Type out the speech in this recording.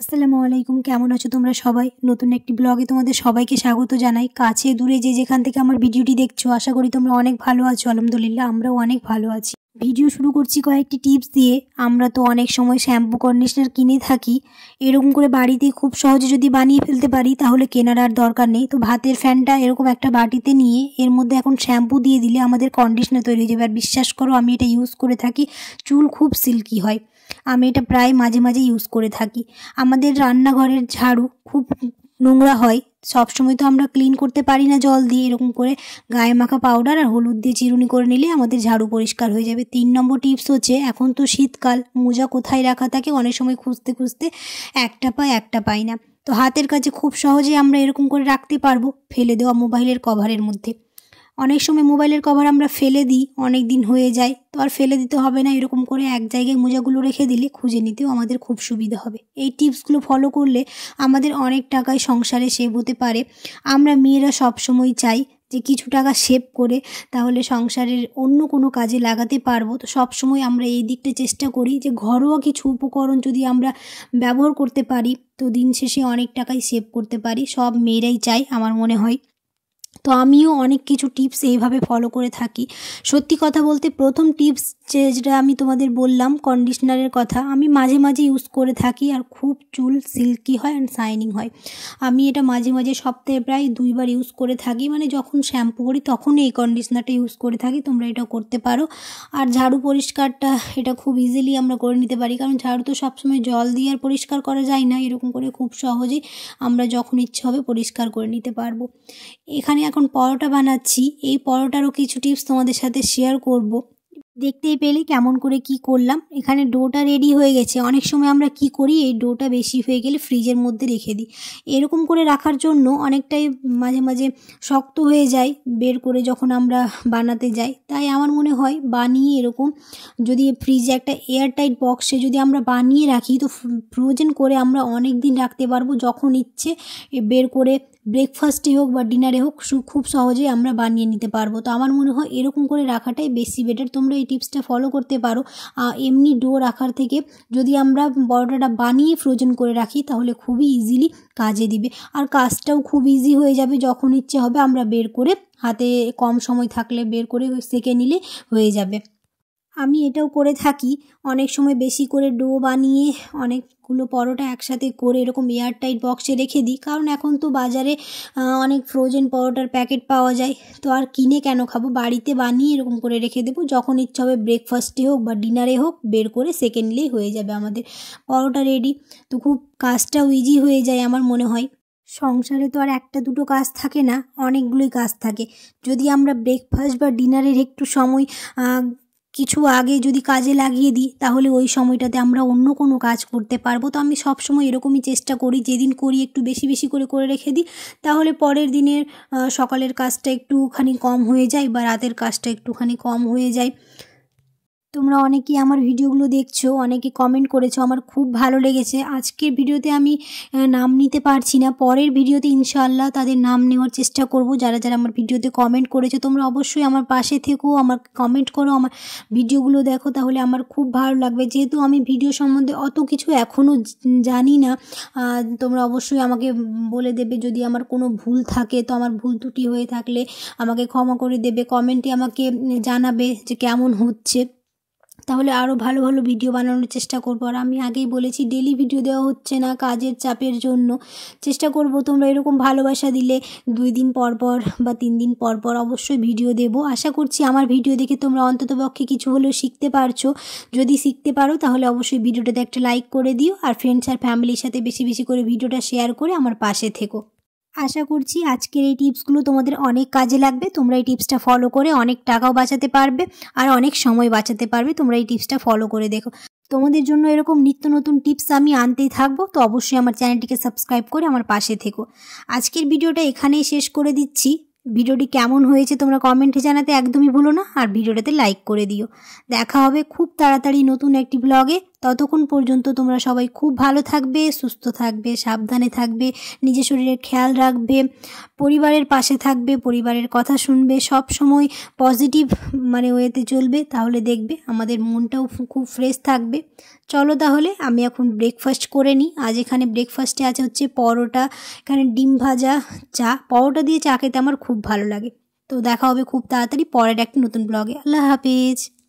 আসসালামু আলাইকুম, কেমন আছো তোমরা সবাই? নতুন একটি ব্লগে তোমাদের সবাইকে স্বাগত জানাই। কাছে দূরে যে যেখান থেকে আমার ভিডিওটি দেখছো, আশা করি তোমরা অনেক ভালো আছো। আলহামদুলিল্লাহ, আমরাও অনেক ভালো আছি। ভিডিও শুরু করছি কয়েকটি টিপস দিয়ে। আমরা তো অনেক সময় শ্যাম্পু কন্ডিশনার কিনে থাকি, এরকম করে বাড়িতে খুব সহজে যদি বানিয়ে ফেলতে পারি তাহলে কেনার আর দরকার নেই। তো ভাতের ফ্যানটা এরকম একটা বাটিতে নিয়ে এর মধ্যে এখন শ্যাম্পু দিয়ে দিলে আমাদের কন্ডিশনার তৈরি হয়ে যাবে। আর বিশ্বাস করো, আমি এটা ইউজ করে থাকি, চুল খুব সিল্কি হয়। আমি এটা প্রায় মাঝে মাঝে ইউজ করে থাকি। আমাদের রান্নাঘরের ঝাড়ু খুব নোংরা হয়, সবসময় তো আমরা ক্লিন করতে পারি না জল দিয়ে। এরকম করে গায়ে মাখা পাউডার আর হলুদ দিয়ে চিরুনি করে নিলে আমাদের ঝাড়ু পরিষ্কার হয়ে যাবে। 3 নম্বর টিপস হচ্ছে, এখন তো শীতকাল, মোজা কোথায় রাখা থাকে অনেক সময় খুঁজতে খুঁজতে একটা পাই না। তো হাতের কাছে খুব সহজে আমরা এরকম করে রাখতে পারবো ফেলে দেওয়া মোবাইলের কভারের মধ্যে। অনেক সময় মোবাইলের কভার আমরা ফেলে দিই, অনেক দিন হয়ে যায়, তো আর ফেলে দিতে হবে না। এরকম করে এক জায়গায় মোজাগুলো রেখে দিলে খুঁজে নিতেও আমাদের খুব সুবিধা হবে। এই টিপসগুলো ফলো করলে আমাদের অনেক টাকায় সংসারে সেভ হতে পারে। আমরা মেয়েরা সবসময় চাই যে কিছু টাকা সেভ করে তাহলে সংসারের অন্য কোনো কাজে লাগাতে পারবো। তো সবসময় আমরা এই দিকটা চেষ্টা করি যে ঘরোয়া কিছু উপকরণ যদি আমরা ব্যবহার করতে পারি তো দিন শেষে অনেক টাকাই সেভ করতে পারি। সব মেয়েরাই চায় আমার মনে হয়। তো আমিও অনেক কিছু টিপস এইভাবে ফলো করে থাকি। সত্যি কথা বলতে, প্রথম টিপস যেটা আমি তোমাদের বললাম কন্ডিশনারের কথা, আমি মাঝে মাঝে ইউজ করে থাকি আর খুব চুল সিল্কি হয় অ্যান্ড শাইনিং হয়। আমি এটা মাঝে মাঝে সপ্তাহে প্রায় 2 বার ইউজ করে থাকি, মানে যখন শ্যাম্পু করি তখন এই কন্ডিশনারটা ইউজ করে থাকি। তোমরা এটা করতে পারো। আর ঝাড়ু পরিষ্কারটা এটা খুব ইজিলি আমরা করে নিতে পারি, কারণ ঝাড়ু তো সবসময় জল দিয়ে আর পরিষ্কার করা যায় না। এরকম করে খুব সহজেই আমরা যখন ইচ্ছে হবে পরিষ্কার করে নিতে পারবো। এখানে এখন পরোটা বানাচ্ছি, এই পরোটারও কিছু টিপস তোমাদের সাথে শেয়ার করব। দেখতেই পেলে কেমন করে কি করলাম। এখানে ডোটা রেডি হয়ে গেছে। অনেক সময় আমরা কি করি, এই ডোটা বেশি হয়ে গেলে ফ্রিজের মধ্যে রেখে দিই। এরকম করে রাখার জন্য অনেকটাই মাঝে মাঝে শক্ত হয়ে যায় বের করে যখন আমরা বানাতে যাই। তাই আমার মনে হয় বানিয়ে এরকম যদি ফ্রিজে একটা এয়ারটাইট বক্সে যদি আমরা বানিয়ে রাখি তো ফ্রোজেন করে আমরা অনেক দিন রাখতে পারবো। যখন ইচ্ছে বের করে ব্রেকফাস্টে হোক বা ডিনারে হোক খুব সহজেই আমরা বানিয়ে নিতে পারবো। তো আমার মনে হয় এরকম করে রাখাটাই বেশি বেটার। তোমরা এই টিপসটা ফলো করতে পারো। এমনি ডো রাখার থেকে যদি আমরা পরোটাটা বানিয়ে ফ্রোজেন করে রাখি তাহলে খুবই ইজিলি কাজে দিবে, আর কাজটাও খুব ইজি হয়ে যাবে। যখন ইচ্ছে হবে আমরা বের করে, হাতে কম সময় থাকলে বের করে সেঁকে নিলে হয়ে যাবে। আমি এটাও করে থাকি, অনেক সময় বেশি করে ডো বানিয়ে অনেকগুলো পরোটা একসাথে করে এরকম এয়ারটাইট বক্সে রেখে দিই, কারণ এখন তো বাজারে অনেক ফ্রোজেন পরোটার প্যাকেট পাওয়া যায়। তো আর কিনে কেন খাবো, বাড়িতে বানিয়ে এরকম করে রেখে দেবো। যখন ইচ্ছা হবে ব্রেকফাস্টে হোক বা ডিনারে হোক বের করে সেঁকে নিলেই হয়ে যাবে আমাদের পরোটা রেডি। তো খুব কাজটাও ইজি হয়ে যায় আমার মনে হয়। সংসারে তো আর একটা দুটো কাজ থাকে না, অনেকগুলোই কাজ থাকে। যদি আমরা ব্রেকফাস্ট বা ডিনারের একটু সময় কিছু আগে যদি কাজে লাগিয়ে দিই তাহলে ওই সময়টাতে আমরা অন্য কোনো কাজ করতে পারবো। তো আমি সবসময় এরকমই চেষ্টা করি, যেদিন করি একটু বেশি বেশি করে রেখে দিই, তাহলে পরের দিনের সকালের কাজটা একটুখানি কম হয়ে যায় বা রাতের কাজটা একটুখানি কম হয়ে যায়। তোমরা অনেকেই আমার ভিডিওগুলো দেখছো, অনেকে কমেন্ট করেছো, আমার খুব ভালো লেগেছে। আজকের ভিডিওতে আমি নাম নিতে পারছি না, পরের ভিডিওতে ইনশাআল্লাহ তাদের নাম নেওয়ার চেষ্টা করব। যারা যারা আমার ভিডিওতে কমেন্ট করেছো তোমরা অবশ্যই আমার পাশে থেকো, আমার কমেন্ট করো, আমার ভিডিওগুলো দেখো, তাহলে আমার খুব ভালো লাগবে। যেহেতু আমি ভিডিও সম্বন্ধে অত কিছু এখনও জানি না, তোমরা অবশ্যই আমাকে বলে দেবে যদি আমার কোনো ভুল থাকে। তো আমার ভুল ত্রুটি হয়ে থাকলে আমাকে ক্ষমা করে দেবে, কমেন্টে আমাকে জানাবে যে কেমন হচ্ছে, তাহলে আরও ভালো ভালো ভিডিও বানানোর চেষ্টা করবো। আর আমি আগেই বলেছি ডেলি ভিডিও দেওয়া হচ্ছে না কাজের চাপের জন্য। চেষ্টা করব তোমরা এরকম ভালোবাসা দিলে 2 দিন পর পর বা 3 দিন পর পর অবশ্যই ভিডিও দেব। আশা করছি আমার ভিডিও দেখে তোমরা অন্ততপক্ষে কিছু হলেও শিখতে পারছো। যদি শিখতে পারো তাহলে অবশ্যই ভিডিওটাতে একটা লাইক করে দিও, আর ফ্রেন্ডস আর ফ্যামিলির সাথে বেশি বেশি করে ভিডিওটা শেয়ার করে আমার পাশে থেকো। আশা করছি আজকের এই টিপসগুলো তোমাদের অনেক কাজে লাগবে। তোমরা এই টিপসটা ফলো করে অনেক টাকাও বাঁচাতে পারবে আর অনেক সময় বাঁচাতে পারবে। তোমরা এই টিপসটা ফলো করে দেখো। তোমাদের জন্য এরকম নিত্য নতুন টিপস আমি আনতেই থাকবো। তো অবশ্যই আমার চ্যানেলটিকে সাবস্ক্রাইব করে আমার পাশে থেকো। আজকের ভিডিওটা এখানেই শেষ করে দিচ্ছি। ভিডিওটি কেমন হয়েছে তোমরা কমেন্টে জানাতে একদমই ভুলো না, আর ভিডিওটাতে লাইক করে দিও। দেখা হবে খুব তাড়াতাড়ি নতুন একটি ব্লগে। ততক্ষণ পর্যন্ত তোমরা সবাই খুব ভালো থাকবে, সুস্থ থাকবে, সাবধানে থাকবে, নিজের শরীরের খেয়াল রাখবে, পরিবারের পাশে থাকবে, পরিবারের কথা শুনবে, সব সময় পজিটিভ ওয়েতে চলবে। তাহলে দেখবে আমাদের মনটাও খুব ফ্রেশ থাকবে। চলো তাহলে আমি এখন ব্রেকফাস্ট করে নিই। আজ এখানে ব্রেকফাস্টে আছে হচ্ছে পরোটা, এখানে ডিম ভাজা, চা। পরোটা দিয়ে চা খেতে আমার খুব ভালো লাগে। তো দেখা হবে খুব তাড়াতাড়ি পরের একটা নতুন ব্লগে। আল্লাহ হাফিজ।